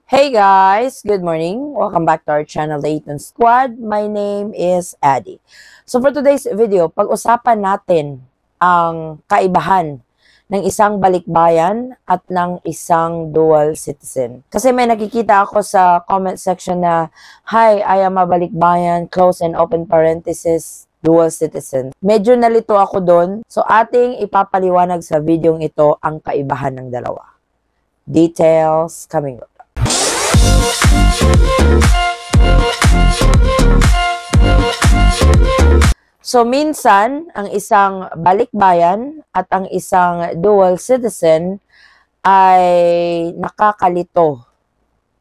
Hey guys, good morning. Welcome back to our channel, The Eton Squad. My name is Addy. So for today's video, pag-usapan natin ang kaibahan ng isang balikbayan at ng isang dual citizen. Kasi may nakikita ako sa comment section na, "Hi, I am a balikbayan, close and open parenthesis, dual citizen." Medyo nalito ako doon. So ating ipapaliwanag sa videong ito ang kaibahan ng dalawa. Details coming up. So, minsan, ang isang balikbayan at ang isang dual citizen ay nakakalito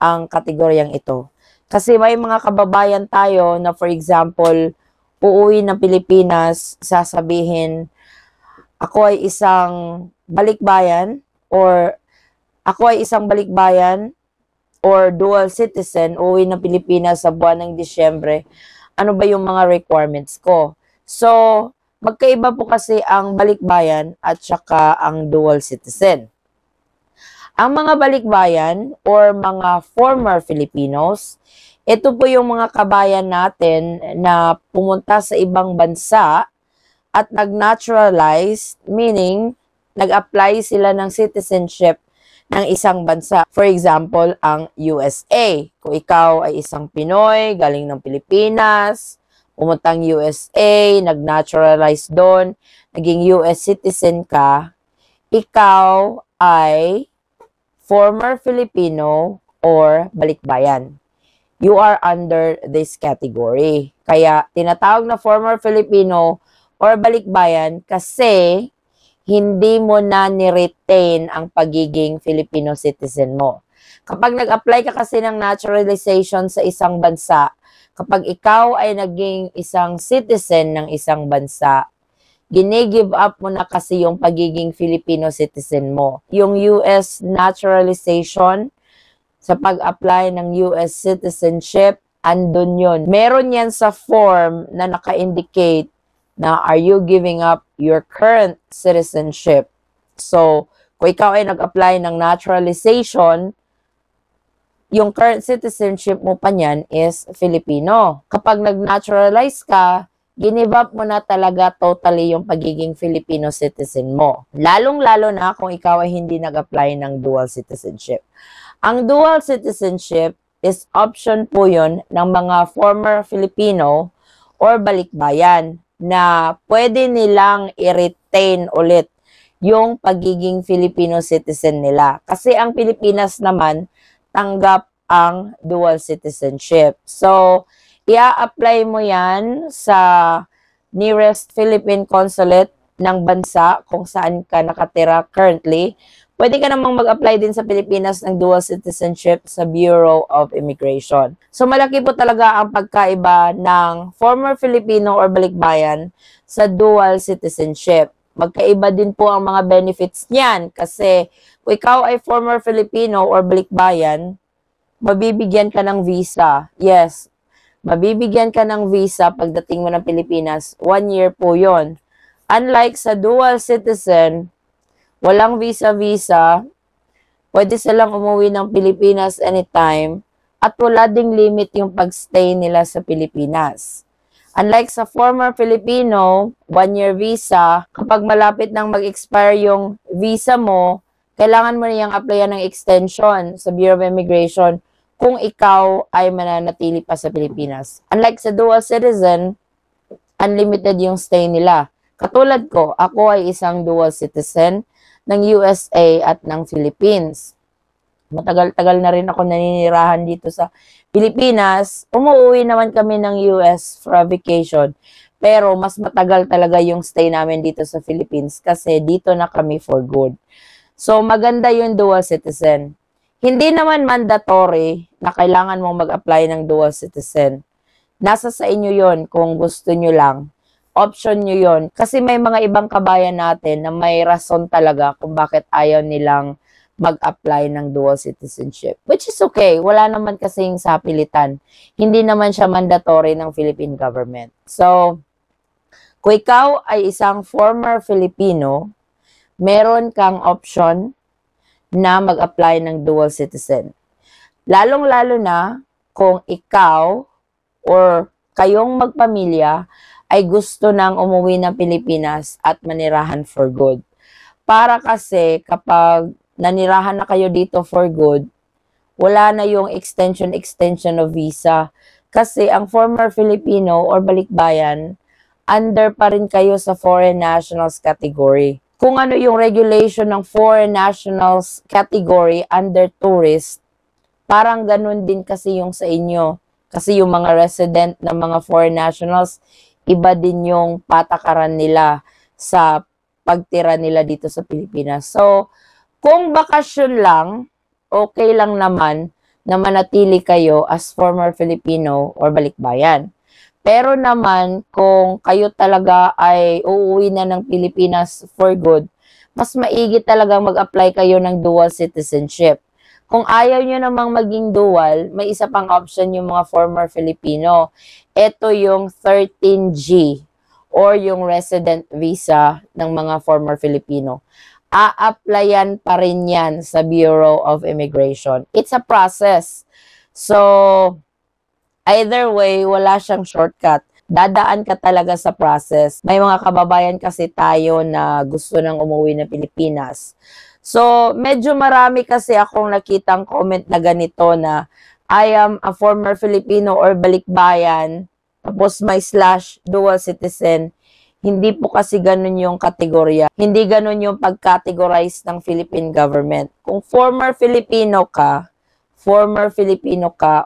ang kategoryang ito. Kasi may mga kababayan tayo na, for example, uuwi ng Pilipinas, sasabihin, ako ay isang balikbayan or dual citizen, uuwi ng Pilipinas sa buwan ng Disyembre, ano ba yung mga requirements ko? So, magkaiba po kasi ang balikbayan at saka ang dual citizen. Ang mga balikbayan or mga former Filipinos, ito po yung mga kabayan natin na pumunta sa ibang bansa at nag-naturalize, meaning nag-apply sila ng citizenship ng isang bansa. For example, ang USA. Kung ikaw ay isang Pinoy, galing ng Pilipinas, pumuntang USA, nag-naturalize doon, naging US citizen ka, ikaw ay former Filipino or balikbayan. You are under this category. Kaya tinatawag na former Filipino or balikbayan kasi hindi mo na ni-retain ang pagiging Filipino citizen mo. Kapag nag-apply ka kasi ng naturalization sa isang bansa, kapag ikaw ay naging isang citizen ng isang bansa, gine-give up mo na kasi yung pagiging Filipino citizen mo. Yung US naturalization, sa pag-apply ng US citizenship, andun yun. Meron yan sa form na naka-indicate na are you giving up your current citizenship. So, kung ikaw ay nag-apply ng naturalization, yung current citizenship mo pa niyan is Filipino. Kapag nag-naturalize ka, give up mo na talaga totally yung pagiging Filipino citizen mo. Lalong-lalo na kung ikaw ay hindi nag-apply ng dual citizenship. Ang dual citizenship is option po yun ng mga former Filipino or balikbayan na pwede nilang i-retain ulit yung pagiging Filipino citizen nila. Kasi ang Pilipinas naman, tanggap ang dual citizenship. So, i-apply mo yan sa nearest Philippine consulate ng bansa kung saan ka nakatira currently. Pwede ka namang mag-apply din sa Pilipinas ng dual citizenship sa Bureau of Immigration. So, malaki po talaga ang pagkaiba ng former Filipino or balikbayan sa dual citizenship. Magkaiba din po ang mga benefits niyan kasi kung ikaw ay former Filipino or balikbayan, mabibigyan ka ng visa. Yes, mabibigyan ka ng visa pagdating mo ng Pilipinas. 1 year po yon. Unlike sa dual citizen, walang visa-visa, pwede silang umuwi ng Pilipinas anytime at wala ding limit yung pagstay nila sa Pilipinas. Unlike sa former Filipino, 1-year visa, kapag malapit nang mag-expire yung visa mo, kailangan mo niyang applyan ng extension sa Bureau of Immigration kung ikaw ay mananatili pa sa Pilipinas. Unlike sa dual citizen, unlimited yung stay nila. Katulad ko, ako ay isang dual citizen ng USA at ng Philippines. Matagal-tagal na rin ako naninirahan dito sa Pilipinas. Umuwi naman kami ng US for a vacation. Pero mas matagal talaga yung stay namin dito sa Philippines kasi dito na kami for good. So, maganda yung dual citizen. Hindi naman mandatory na kailangan mong mag-apply ng dual citizen. Nasa sa inyo yon kung gusto nyo lang. Option nyo yon. Kasi may mga ibang kabayan natin na may rason talaga kung bakit ayaw nilang mag-apply ng dual citizenship. Which is okay. Wala naman kasing sapilitan. Hindi naman siya mandatory ng Philippine government. So, kung ikaw ay isang former Filipino, meron kang option na mag-apply ng dual citizen. Lalong-lalo na kung ikaw or kayong magpamilya ay gusto nang umuwi ng Pilipinas at manirahan for good. Para kasi kapag nanirahan na kayo dito for good, wala na yung extension of visa. Kasi ang former Filipino or balikbayan, under pa rin kayo sa foreign nationals category. Kung ano yung regulation ng foreign nationals category under tourist, parang ganun din kasi yung sa inyo. Kasi yung mga resident ng mga foreign nationals, iba din yung patakaran nila sa pagtira nila dito sa Pilipinas. So, kung bakasyon lang, okay lang naman na manatili kayo as former Filipino or balikbayan. Pero naman, kung kayo talaga ay uuwi na ng Pilipinas for good, mas maigi talagang mag-apply kayo ng dual citizenship. Kung ayaw nyo namang maging dual, may isa pang option yung mga former Filipino. Ito yung 13G or yung resident visa ng mga former Filipino. A-applyan pa rin yan sa Bureau of Immigration. It's a process. So, either way, wala siyang shortcut. Dadaan ka talaga sa process. May mga kababayan kasi tayo na gusto nang umuwi ng Pilipinas. So, medyo marami kasi akong nakitang comment na ganito na I am a former Filipino or balikbayan, tapos may slash dual citizen. Hindi po kasi ganun yung kategorya. Hindi ganun yung pag-categorize ng Philippine government. Kung former Filipino ka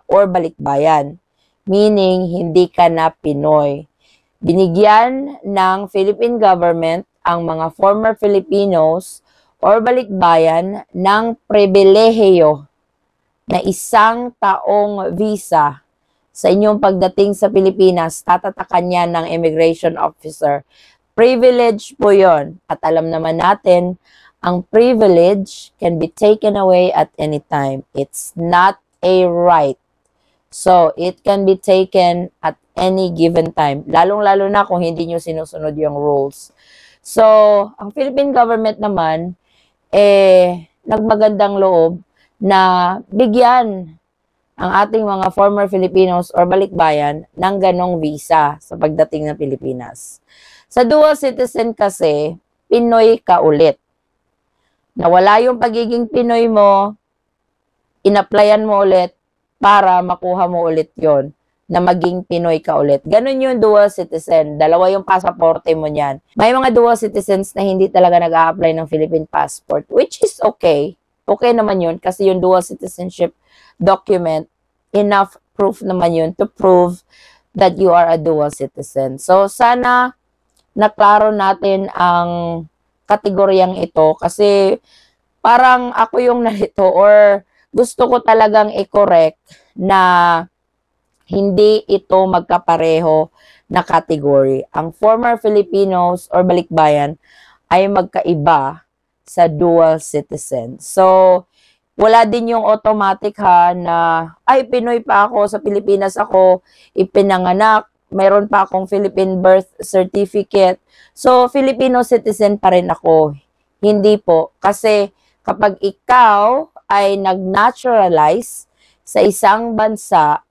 or balikbayan, meaning hindi ka na Pinoy. Binigyan ng Philippine government ang mga former Filipinos or balikbayan ng pribilehiyo na 1 taong visa sa inyong pagdating sa Pilipinas, tatatakan yan ng immigration officer. Privilege po yon. At alam naman natin, ang privilege can be taken away at any time. It's not a right. So, it can be taken at any given time. Lalong-lalo na kung hindi nyo sinusunod yung rules. So, ang Philippine government naman, nagmagandang loob na bigyan ang ating mga former Filipinos or balikbayan ng ganong visa sa pagdating ng Pilipinas. Sa dual citizen kasi, Pinoy ka ulit. Nawala yung pagiging Pinoy mo, in-applyan mo ulit para makuha mo ulit yon na maging Pinoy ka ulit. Ganon yung dual citizen. Dalawa yung pasaporte mo niyan. May mga dual citizens na hindi talaga nag-a-apply ng Philippine passport, which is okay. Okay naman yun kasi yung dual citizenship document, enough proof naman yun to prove that you are a dual citizen. So, sana naklaro natin ang kategoryang ito kasi parang ako yung narito or gusto ko talagang i-correct na hindi ito magkapareho na category. Ang former Filipinos or balikbayan ay magkaiba sa dual citizen. So, wala din yung automatic ha na, ay, Pinoy pa ako, sa Pilipinas ako ipinanganak, mayroon pa akong Philippine birth certificate. So, Filipino citizen pa rin ako. Hindi po. Kasi kapag ikaw ay nag-naturalize sa isang bansa,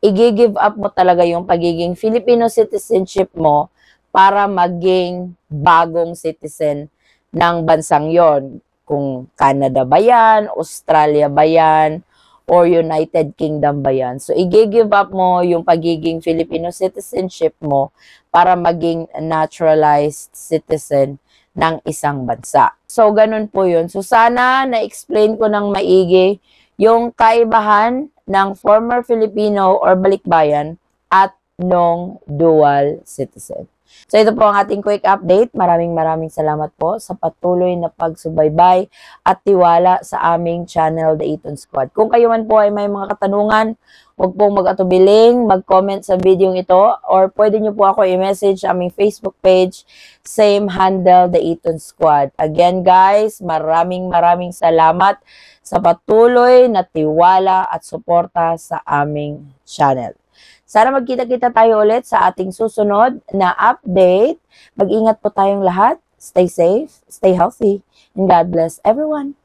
i-give up mo talaga yung pagiging Filipino citizenship mo para maging bagong citizen ng bansang yon. Kung Canada ba yan, Australia ba yan, or United Kingdom ba yan. So, i-give up mo yung pagiging Filipino citizenship mo para maging naturalized citizen ng isang bansa. So, ganun po yun. So, sana na-explain ko ng maigi yung kaibahan ng former Filipino or balikbayan at nung dual citizen. So, ito po ang ating quick update. Maraming salamat po sa patuloy na pagsubaybay at tiwala sa aming channel, The Eton Squad. Kung kayo man po ay may mga katanungan, huwag pong mag-atubiling, mag-comment sa video ito, or pwede nyo po ako i-message sa aming Facebook page, same handle, The Eton Squad. Again guys, maraming salamat sa patuloy na tiwala at suporta sa aming channel. Sana magkita-kita tayo ulit sa ating susunod na update. Mag-ingat po tayong lahat. Stay safe, stay healthy, and God bless everyone.